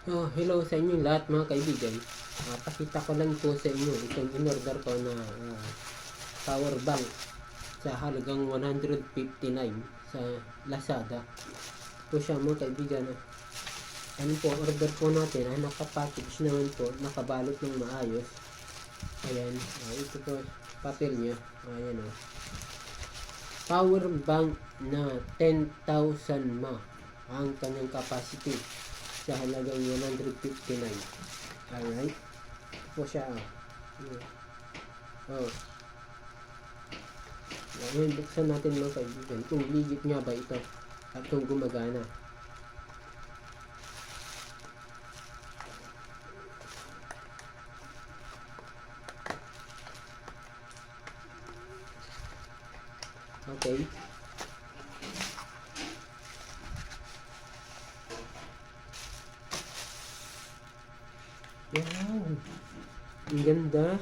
Hello sa inyong lahat mga kaibigan. Pakita ko lang po sa inyo itong in-order ko na power bank sa halagang 159 sa Lazada. Po siya mga kaibigan. Ano po, order po natin. Nakapackage naman po, nakabalot ng maayos. Ayan, ito po papel niya. Ayan o. Power bank na 10,000 mAh ang kanyang capacity sa halagang 159. Alright. Po siya. Ngayon, buksan natin mga kaibigan kung legit nga ba ito at kung gumagana. Okay. Wow! Ang ganda!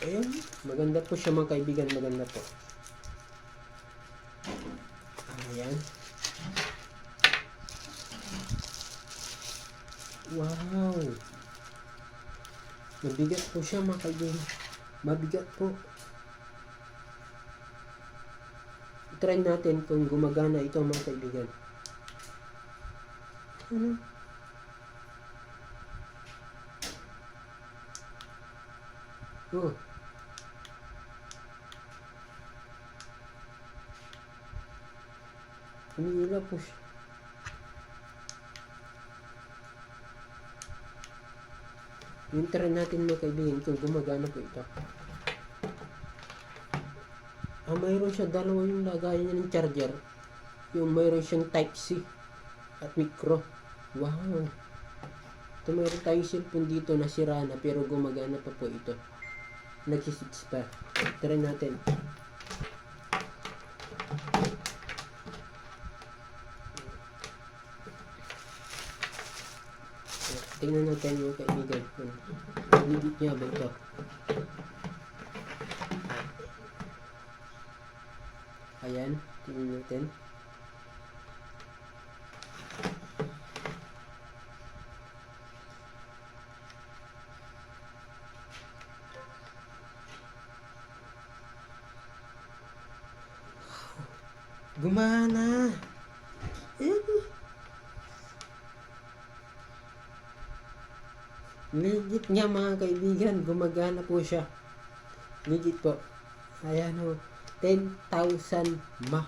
Ayun, maganda po siya mga kaibigan, maganda po. Ayan. Wow! Mabigat po siya mga kaibigan. Mabigat po. Try natin kung gumagana ito mga kaibigan. Ano? Umiila po siya. Try natin mga kaibigan kung gumagana po ito. Mayroon siya dalawa yung lagayan niya ng charger. Yung mayroon siyang type C at micro. Wow! Ito mayroon tayong cellphone dito na sira na pero gumagana pa po ito. Nagsisits pa. Try natin. Tingnan natin yung kaibigan kung legit niya ba ito. Ayan, tingnan natin. Gumana! Legit nga mga kaibigan, gumagana po siya. Legit po. Ayan o, 10,000 mAh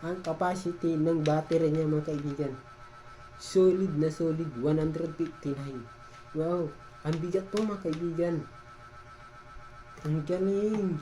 ang capacity ng battery niya mga kaibigan. Solid na solid, 159. Wow, ang bigat po mga kaibigan. Ang galing.